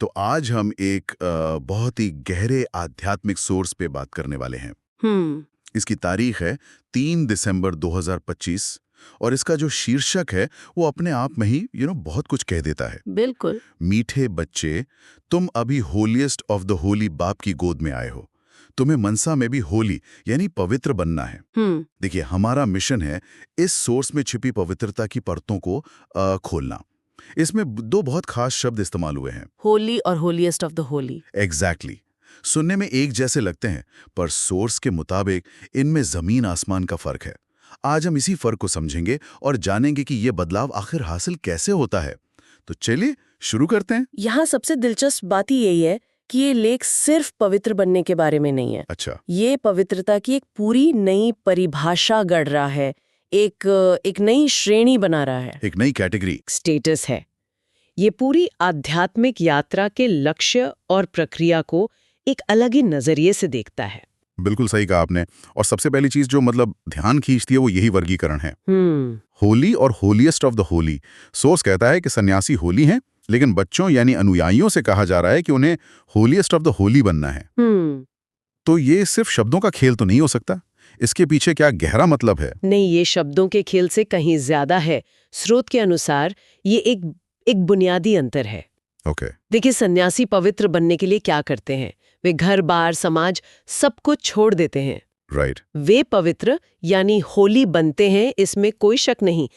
तो आज हम एक बहुत ही गहरे आध्यात्मिक सोर्स पे बात करने वाले हैं। हम्म। इसकी तारीख है 3 दिसंबर 2025 और इसका जो शीर्षक है वो अपने आप में ही बहुत कुछ कह देता है। बिल्कुल। मीठे बच्चे, तुम अभी होलीएस्ट ऑफ द होली बाप की गोद में आए हो। तुम्हें मनसा में भी होली यानी पवित्र बनना है। देखिए, हमारा मिशन है इस सोर्स में छिपी पवित्रता की परतों को खोलना। इसमें दो बहुत खास शब्द इस्तेमाल हुए हैं, होली और holiest of the Holi. Exactly सुनने में एक जैसे लगते हैं, पर सोर्स के मुताबिक इनमें जमीन आसमान का फर्क है। आज हम इसी फर्क को समझेंगे और जानेंगे कि यह बदलाव आखिर हासिल कैसे होता है। तो चलिए शुरू करते हैं। यहाँ सबसे दिलचस्प बात ही यही है कि ये लेख सिर्फ पवित्र बनने के बारे में नहीं है। अच्छा। ये पवित्रता की एक पूरी नई परिभाषा गढ़ रहा है, एक नई श्रेणी बना रहा है, एक नई कैटेगरी, स्टेटस है। ये पूरी आध्यात्मिक यात्रा के लक्ष्य और प्रक्रिया को एक अलग ही नजरिए से देखता है। बिल्कुल सही कहा आपने। और सबसे पहली चीज जो ध्यान खींचती है वो यही वर्गीकरण है, होली और holiest of the Holi. Source कहता है कि सन्यासी होली हैं, लेकिन बच्चों यानी अनुयायियों से कहा जा रहा है कि उन्हें होलीएस्ट ऑफ द होली बनना है। तो ये सिर्फ शब्दों का खेल तो नहीं हो सकता, इसके पीछे क्या गहरा मतलब है? नहीं, ये शब्दों के खेल से कहीं ज्यादा है। स्रोत के अनुसार ये एक बुनियादी अंतर है। ओके। देखिए, सन्यासी पवित्र बनने के लिए क्या करते हैं? वे घर बार समाज सब कुछ छोड़ देते हैं। राइट। वे पवित्र यानी होली बनते हैं, इसमें कोई शक नहीं।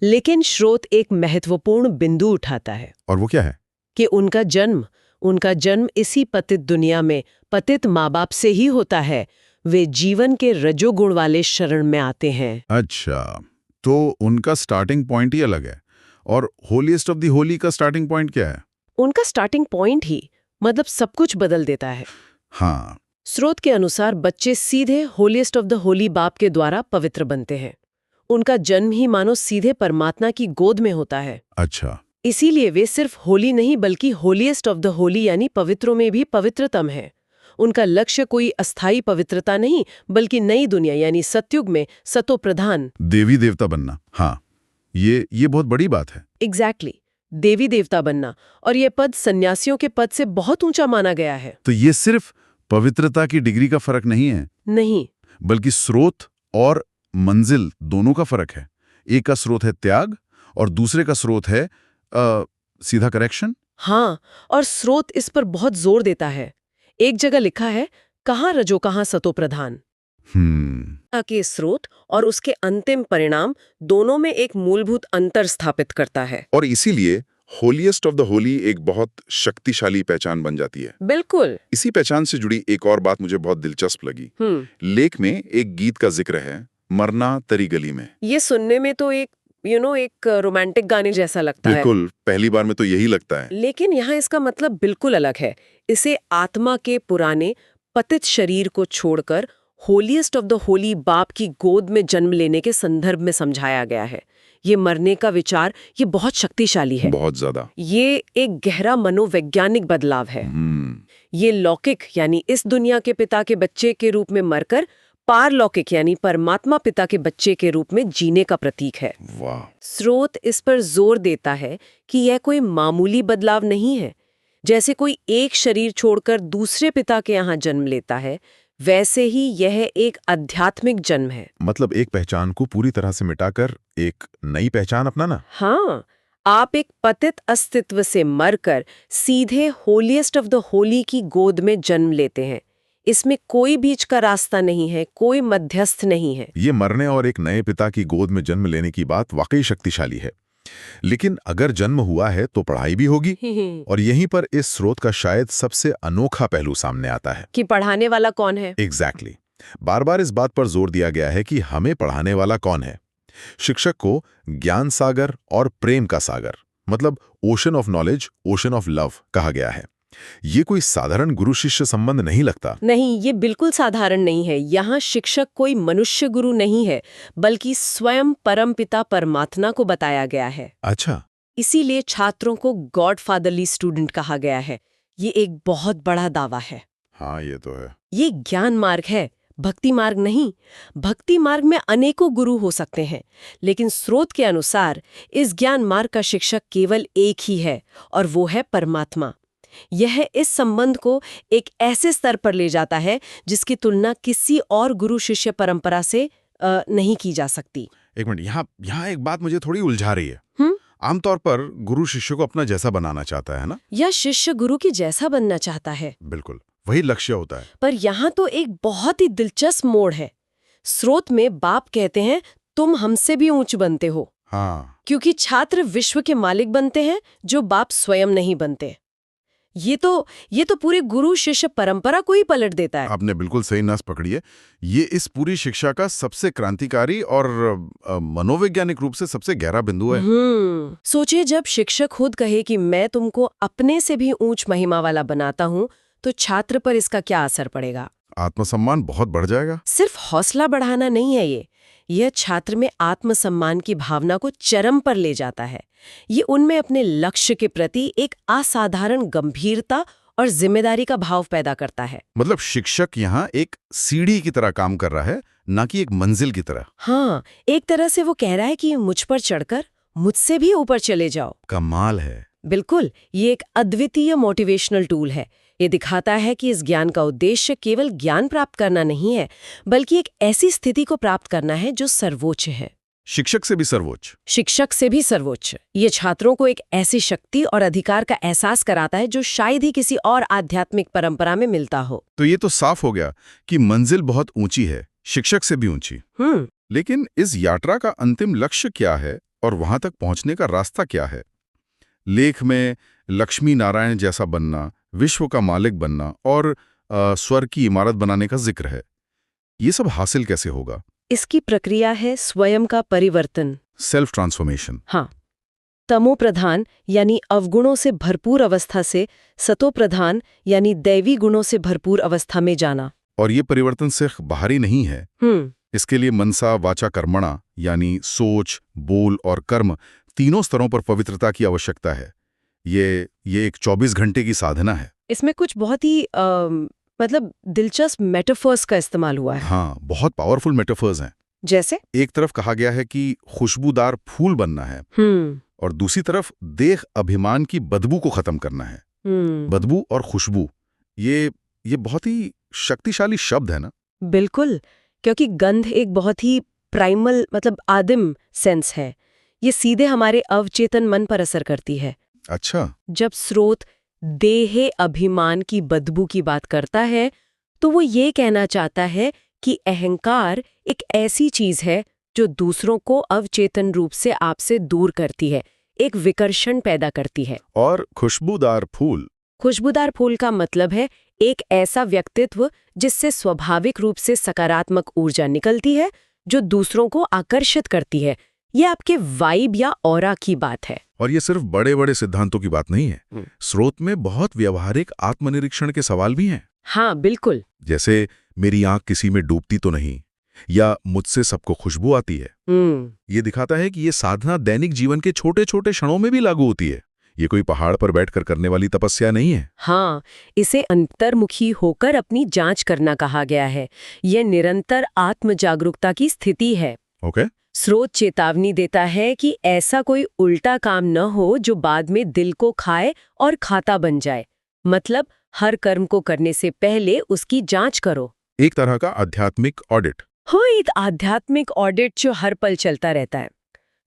लेकिन स्रोत एक महत्वपूर्ण बिंदु उठाता है। और वो क्या है? कि उनका जन्म इसी पतित दुनिया में पतित माँ बाप से ही होता है। वे जीवन के रजोगुण वाले शरण में आते हैं। अच्छा, तो उनका स्टार्टिंग पॉइंट ही अलग है। और होलीएस्ट ऑफ द होली का स्टार्टिंग पॉइंट क्या है? उनका स्टार्टिंग पॉइंट ही सब कुछ बदल देता है। हाँ। स्रोत के अनुसार बच्चे सीधे होलीएस्ट ऑफ द होली बाप के द्वारा पवित्र बनते हैं। उनका जन्म ही मानो सीधे परमात्मा की गोद में होता है। अच्छा। इसीलिए वे सिर्फ होली नहीं बल्कि होलीएस्ट ऑफ द होली यानी पवित्रों में भी पवित्रतम है। उनका लक्ष्य कोई अस्थायी पवित्रता नहीं, बल्कि नई दुनिया यानी सतयुग में सतो प्रधान देवी देवता बनना। हाँ, ये बहुत बड़ी बात है। एग्जैक्टली, देवी देवता बनना। और ये पद सन्यासियों के पद से बहुत ऊंचा माना गया है। तो ये सिर्फ पवित्रता की डिग्री का फर्क नहीं है, नहीं, बल्कि स्रोत और मंजिल दोनों का फर्क है। एक का स्रोत है त्याग और दूसरे का स्रोत है सीधा करेक्शन। हाँ, और स्रोत इस पर बहुत जोर देता है। एक जगह लिखा है, कहाँ रजो कहाँ सतो प्रधान। के स्रोत और उसके अंतिम परिणाम दोनों में एक मूलभूत अंतर स्थापित करता है। और इसीलिए होलीएस्ट ऑफ द होली एक बहुत शक्तिशाली पहचान बन जाती है। बिल्कुल। इसी पहचान से जुड़ी एक और बात मुझे बहुत दिलचस्प लगी। लेख में एक गीत का जिक्र है, मरना तरी गली में। ये सुनने में तो एक रोमांटिक गाने जैसा लगता है। बिल्कुल, पहली बार में तो यही लगता है। लेकिन यहाँ इसका मतलब बिल्कुल अलग है। इसे आत्मा के पुराने पतित शरीर को छोड़कर होलीएस्ट ऑफ द होली बाप की गोद में जन्म लेने के संदर्भ में समझाया गया है। ये मरने का विचार ये बहुत शक्तिशाली है, बहुत ज्यादा। ये एक गहरा मनोवैज्ञानिक बदलाव है। ये लौकिक यानी इस दुनिया के पिता के बच्चे के रूप में मरकर पारलौकिक यानी परमात्मा पिता के बच्चे के रूप में जीने का प्रतीक है। वाह। स्रोत इस पर जोर देता है कि यह कोई मामूली बदलाव नहीं है। जैसे कोई एक शरीर छोड़कर दूसरे पिता के यहाँ जन्म लेता है, वैसे ही यह एक आध्यात्मिक जन्म है। मतलब एक पहचान को पूरी तरह से मिटाकर एक नई पहचान अपनाना। हाँ, आप एक पतित अस्तित्व से मरकर सीधे होलीएस्ट ऑफ द होली की गोद में जन्म लेते हैं। इसमें कोई बीच का रास्ता नहीं है, कोई मध्यस्थ नहीं है। ये मरने और एक नए पिता की गोद में जन्म लेने की बात वाकई शक्तिशाली है। लेकिन अगर जन्म हुआ है तो पढ़ाई भी होगी। और यहीं पर इस स्रोत का शायद सबसे अनोखा पहलू सामने आता है कि पढ़ाने वाला कौन है। एग्जैक्टली। बार बार इस बात पर जोर दिया गया है कि हमें पढ़ाने वाला कौन है। शिक्षक को ज्ञान सागर और प्रेम का सागर, मतलब ocean of knowledge, ocean of love कहा गया है। ये कोई साधारण गुरु शिष्य संबंध नहीं लगता। नहीं, ये बिल्कुल साधारण नहीं है। यहाँ शिक्षक कोई मनुष्य गुरु नहीं है, बल्कि स्वयं परमपिता परमात्मा को बताया गया है। अच्छा। इसीलिए छात्रों को गॉडफादरली स्टूडेंट कहा गया है। ये एक बहुत बड़ा दावा है। हाँ, ये तो है। ये ज्ञान मार्ग है, भक्ति मार्ग नहीं। भक्ति मार्ग में अनेकों गुरु हो सकते हैं, लेकिन स्रोत के अनुसार इस ज्ञान मार्ग का शिक्षक केवल एक ही है, और वो है परमात्मा। यह इस संबंध को एक ऐसे स्तर पर ले जाता है जिसकी तुलना किसी और गुरु शिष्य परंपरा से नहीं की जा सकती। एक मिनट, यहाँ एक बात मुझे थोड़ी उलझा रही है। हम्म आमतौर पर गुरु शिष्य को अपना जैसा बनाना चाहता है ना? या शिष्य गुरु की जैसा बनना चाहता है। बिल्कुल, वही लक्ष्य होता है। पर यहाँ तो एक बहुत ही दिलचस्प मोड़ है। स्रोत में बाप कहते हैं तुम हमसे भी ऊंच बनते हो। हाँ, क्योंकि छात्र विश्व के मालिक बनते हैं जो बाप स्वयं नहीं बनते। ये तो पूरे गुरु शिष्य परंपरा को ही पलट देता है। आपने बिल्कुल सही नस पकड़ी है। ये इस पूरी शिक्षा का सबसे क्रांतिकारी और मनोवैज्ञानिक रूप से सबसे गहरा बिंदु है। सोचिए, जब शिक्षक खुद कहे कि मैं तुमको अपने से भी ऊंच महिमा वाला बनाता हूँ, तो छात्र पर इसका क्या असर पड़ेगा? आत्मसम्मान बहुत बढ़ जाएगा। सिर्फ हौसला बढ़ाना नहीं है यह छात्र में आत्मसम्मान की भावना को चरम पर ले जाता है। ये उनमें अपने लक्ष्य के प्रति एक असाधारण गंभीरता और जिम्मेदारी का भाव पैदा करता है। मतलब शिक्षक यहाँ एक सीढ़ी की तरह काम कर रहा है, ना कि एक मंजिल की तरह। हाँ, एक तरह से वो कह रहा है कि मुझ पर चढ़कर मुझसे भी ऊपर चले जाओ। कमाल है। बिल्कुल, ये एक अद्वितीय मोटिवेशनल टूल है। ये दिखाता है कि इस ज्ञान का उद्देश्य केवल ज्ञान प्राप्त करना नहीं है, बल्कि एक ऐसी स्थिति को प्राप्त करना है जो सर्वोच्च है। शिक्षक से भी सर्वोच्च। शिक्षक से भी सर्वोच्च। ये छात्रों को एक ऐसी शक्ति और अधिकार का एहसास कराता है जो शायद ही किसी और आध्यात्मिक परंपरा में मिलता हो। तो ये तो साफ हो गया कि मंजिल बहुत ऊंची है, शिक्षक से भी ऊंची। लेकिन इस यात्रा का अंतिम लक्ष्य क्या है और वहां तक पहुंचने का रास्ता क्या है? लेख में लक्ष्मी नारायण जैसा बनना, विश्व का मालिक बनना और स्वर्ग की इमारत बनाने का जिक्र है। ये सब हासिल कैसे होगा? इसकी प्रक्रिया है स्वयं का परिवर्तन, सेल्फ ट्रांसफॉर्मेशन। हाँ, तमो प्रधान यानी अवगुणों से भरपूर अवस्था से सतो प्रधान यानी दैवी गुणों से भरपूर अवस्था में जाना। और ये परिवर्तन सिर्फ बाहरी नहीं है। इसके लिए मनसा वाचा कर्मणा यानी सोच, बोल और कर्म तीनों स्तरों पर पवित्रता की आवश्यकता है। ये एक 24 घंटे की साधना है। इसमें कुछ बहुत ही मतलब दिलचस्प मेटाफर्स का इस्तेमाल हुआ है। हाँ, बहुत पावरफुल मेटाफर्स हैं। जैसे एक तरफ कहा गया है कि खुशबूदार फूल बनना है और दूसरी तरफ देह अभिमान की बदबू को खत्म करना है। बदबू और खुशबू, ये बहुत ही शक्तिशाली शब्द है ना? बिल्कुल, क्योंकि गंध एक बहुत ही प्राइमल मतलब आदिम सेंस है। ये सीधे हमारे अवचेतन मन पर असर करती है। अच्छा। जब स्रोत देह अभिमान की बदबू की बात करता है तो वो ये कहना चाहता है कि अहंकार एक ऐसी चीज है जो दूसरों को अवचेतन रूप से आपसे दूर करती है, एक विकर्षण पैदा करती है। और खुशबूदार फूल का मतलब है एक ऐसा व्यक्तित्व जिससे स्वाभाविक रूप से सकारात्मक ऊर्जा निकलती है जो दूसरों को आकर्षित करती है। ये आपके वाइब या ऑरा की बात है। और ये सिर्फ बड़े बड़े सिद्धांतों की बात नहीं है। स्रोत में बहुत व्यवहारिक आत्मनिरीक्षण के सवाल भी हैं। हाँ, बिल्कुल। जैसे मेरी आंख किसी में डूबती तो नहीं, या मुझसे सबको खुशबू आती है। ये दिखाता है कि ये साधना दैनिक जीवन के छोटे छोटे क्षणों में भी लागू होती है। ये कोई पहाड़ पर बैठकर करने वाली तपस्या नहीं है। हाँ, इसे अंतर्मुखी होकर अपनी जांच करना कहा गया है। ये निरंतर आत्म जागरूकता की स्थिति है। ओके। स्रोत चेतावनी देता है कि ऐसा कोई उल्टा काम न हो जो बाद में दिल को खाए और खाता बन जाए। मतलब हर कर्म को करने से पहले उसकी जांच करो। एक तरह का आध्यात्मिक ऑडिट। हो, एक आध्यात्मिक ऑडिट जो हर पल चलता रहता है।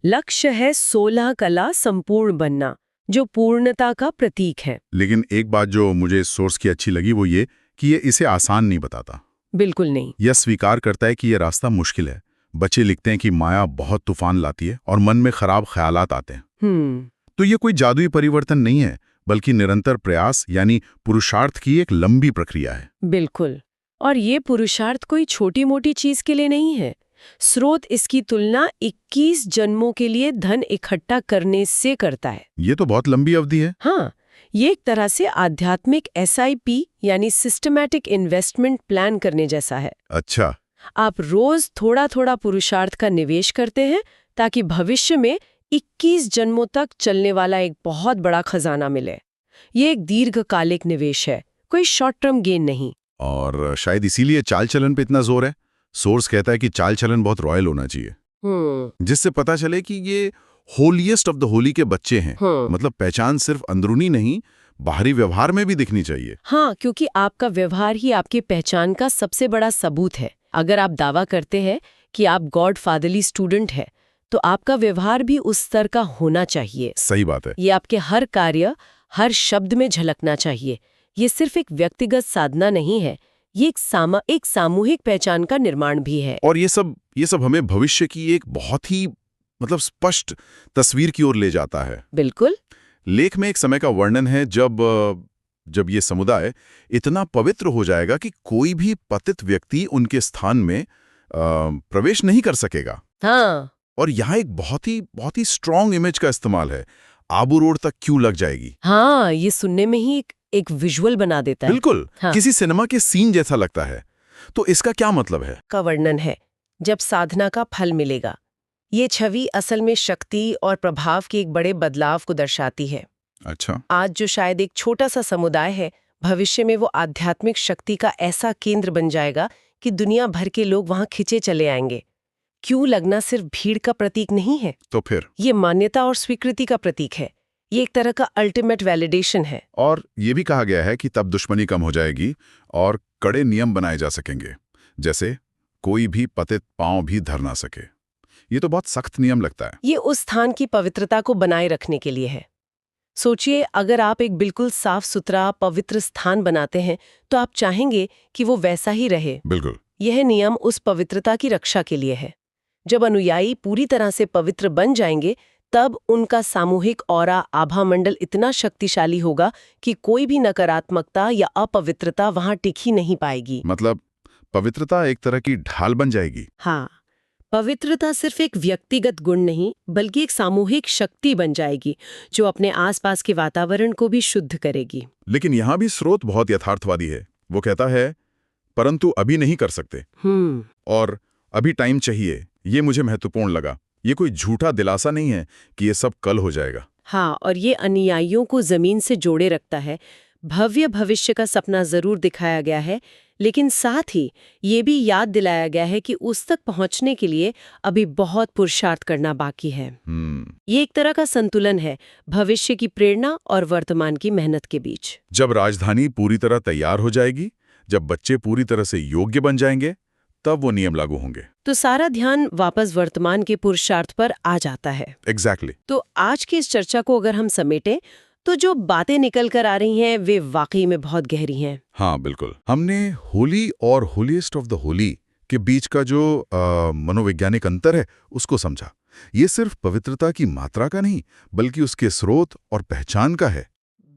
लक्ष्य है 16 कला संपूर्ण बनना, जो पूर्णता का प्रतीक है। लेकिन एक बात जो मुझे इस सोर्स की अच्छी लगी वो ये कि ये इसे आसान नहीं बताता। बिल्कुल नहीं। यह स्वीकार करता है कि यह रास्ता मुश्किल है। बच्चे लिखते हैं कि माया बहुत तूफान लाती है और मन में खराब ख्यालात आते हैं। तो ये कोई जादुई परिवर्तन नहीं है, बल्कि निरंतर प्रयास यानी पुरुषार्थ की एक लंबी प्रक्रिया है। बिल्कुल। और ये पुरुषार्थ कोई छोटी मोटी चीज के लिए नहीं है। स्रोत इसकी तुलना 21 जन्मों के लिए धन इकट्ठा करने से करता है। ये तो बहुत लंबी अवधि है। हाँ, ये एक तरह से आध्यात्मिक SIP यानी सिस्टमैटिक इन्वेस्टमेंट प्लान करने जैसा है। अच्छा। आप रोज थोड़ा थोड़ा पुरुषार्थ का निवेश करते हैं ताकि भविष्य में 21 जन्मों तक चलने वाला एक बहुत बड़ा खजाना मिले। ये एक दीर्घकालिक निवेश है, कोई शॉर्ट टर्म गेन नहीं। और शायद इसीलिए चाल चलन पे इतना जोर है। सोर्स कहता है कि चाल चलन बहुत रॉयल होना चाहिए, जिससे पता चले कि ये होलीएस्ट ऑफ द होली के बच्चे हैं। मतलब पहचान सिर्फ अंदरूनी नहीं बाहरी व्यवहार में भी दिखनी चाहिए। हाँ, क्योंकि आपका व्यवहार ही आपकी पहचान का सबसे बड़ा सबूत है। अगर आप दावा करते हैं कि आप गॉड फादरली स्टूडेंट है, तो आपका व्यवहार भी उस स्तर का होना चाहिए। सही बात है। ये आपके हर कार्य, हर शब्द में झलकना चाहिए। ये सिर्फ एक व्यक्तिगत साधना नहीं है, ये एक सामूहिक पहचान का निर्माण भी है। और ये सब हमें भविष्य की एक बहुत ही स्पष्ट तस्वीर की ओर ले जाता है। बिल्कुल। लेख में एक समय का वर्णन है जब ये समुदाय इतना पवित्र हो जाएगा कि कोई भी पतित व्यक्ति उनके स्थान में प्रवेश नहीं कर सकेगा। हाँ। और यहाँ एक बहुत ही स्ट्रॉन्ग इमेज का इस्तेमाल है। आबू रोड तक क्यों लग जाएगी। हाँ, ये सुनने में ही एक विजुअल बना देता है। बिल्कुल। हाँ। किसी सिनेमा के सीन जैसा लगता है। तो इसका क्या मतलब है? का वर्णन है जब साधना का फल मिलेगा। ये छवि असल में शक्ति और प्रभाव के एक बड़े बदलाव को दर्शाती है। अच्छा। आज जो शायद एक छोटा सा समुदाय है, भविष्य में वो आध्यात्मिक शक्ति का ऐसा केंद्र बन जाएगा कि दुनिया भर के लोग वहां खिंचे चले आएंगे। क्यों लगना सिर्फ भीड़ का प्रतीक नहीं है, तो फिर ये मान्यता और स्वीकृति का प्रतीक है। ये एक तरह का अल्टीमेट वैलिडेशन है। और ये भी कहा गया है कि तब दुश्मनी कम हो जाएगी और कड़े नियम बनाए जा सकेंगे, जैसे कोई भी पतित पांव भी धर ना सके। ये तो बहुत सख्त नियम लगता है। ये उस स्थान की पवित्रता को बनाए रखने के लिए है। सोचिए, अगर आप एक बिल्कुल साफ सुथरा पवित्र स्थान बनाते हैं तो आप चाहेंगे कि वो वैसा ही रहे। बिल्कुल। यह नियम उस पवित्रता की रक्षा के लिए है। जब अनुयायी पूरी तरह से पवित्र बन जाएंगे, तब उनका सामूहिक ऑरा आभा मंडल इतना शक्तिशाली होगा कि कोई भी नकारात्मकता या अपवित्रता वहां टिक ही नहीं पाएगी। मतलब पवित्रता एक तरह की ढाल बन जाएगी। हाँ, पवित्रता सिर्फ एक व्यक्तिगत गुण नहीं, बल्कि एक सामूहिक शक्ति बन जाएगी जो अपने आसपास के वातावरण को भी शुद्ध करेगी। लेकिन यहाँ भी स्रोत बहुत यथार्थवादी है। वो कहता है, परंतु अभी नहीं कर सकते और अभी टाइम चाहिए। ये मुझे महत्वपूर्ण लगा। ये कोई झूठा दिलासा नहीं है कि ये सब कल हो जाएगा। हाँ, और ये अनुयायियों को जमीन से जोड़े रखता है। भव्य भविष्य का सपना जरूर दिखाया गया है, लेकिन साथ ही ये भी याद दिलाया गया है कि उस तक पहुंचने के लिए अभी बहुत पुरुषार्थ करना बाकी है। ये एक तरह का संतुलन है भविष्य की प्रेरणा और वर्तमान की मेहनत के बीच। जब राजधानी पूरी तरह तैयार हो जाएगी, जब बच्चे पूरी तरह से योग्य बन जाएंगे, तब वो नियम लागू होंगे। तो सारा ध्यान वापस वर्तमान के पुरुषार्थ पर आ जाता है। एग्जैक्टली। तो आज की इस चर्चा को अगर हम समेटें, तो जो बातें निकल कर आ रही हैं वे वाकई में बहुत गहरी हैं। हाँ, बिल्कुल। हमने होली और होलीएस्ट ऑफ द होली के बीच का जो मनोवैज्ञानिक अंतर है उसको समझा। ये सिर्फ पवित्रता की मात्रा का नहीं, बल्कि उसके स्रोत और पहचान का है।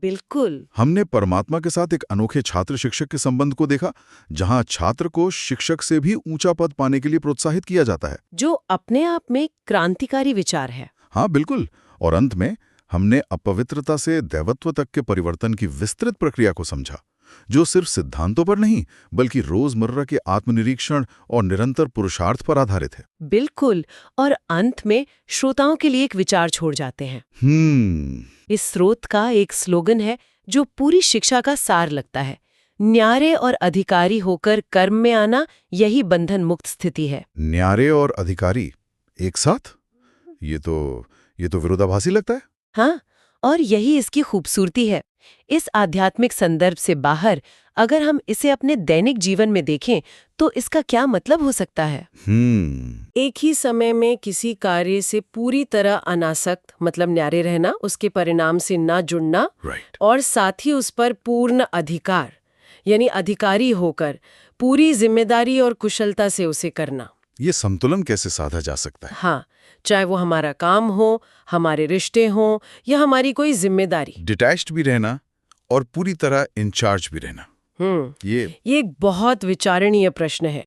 बिल्कुल। हमने परमात्मा के साथ एक अनोखे छात्र शिक्षक के संबंध को देखा, जहां छात्र को शिक्षक से भी ऊंचा पद पाने के लिए प्रोत्साहित किया जाता है, जो अपने आप में क्रांतिकारी विचार है। हाँ बिल्कुल। और अंत में हमने अपवित्रता से दैवत्व तक के परिवर्तन की विस्तृत प्रक्रिया को समझा, जो सिर्फ सिद्धांतों पर नहीं, बल्कि रोजमर्रा के आत्मनिरीक्षण और निरंतर पुरुषार्थ पर आधारित है। बिल्कुल। और अंत में श्रोताओं के लिए एक विचार छोड़ जाते हैं। इस स्रोत का एक स्लोगन है जो पूरी शिक्षा का सार लगता है, न्यारे और अधिकारी होकर कर्म में आना, यही बंधन मुक्त स्थिति है। न्यारे और अधिकारी एक साथ? ये तो विरोधाभासी लगता है। हाँ, और यही इसकी खूबसूरती है। इस आध्यात्मिक संदर्भ से बाहर अगर हम इसे अपने दैनिक जीवन में देखें तो इसका क्या मतलब हो सकता है? एक ही समय में किसी कार्य से पूरी तरह अनासक्त, मतलब न्यारे रहना, उसके परिणाम से ना जुड़ना, और साथ ही उस पर पूर्ण अधिकार, यानी अधिकारी होकर पूरी जिम्मेदारी और कुशलता से उसे करना। ये संतुलन कैसे साधा जा सकता है? हाँ, चाहे वो हमारा काम हो, हमारे रिश्ते हों या हमारी कोई जिम्मेदारी। डिटैच्ड भी रहना और पूरी तरह इंचार्ज भी रहना। ये एक बहुत विचारणीय प्रश्न है।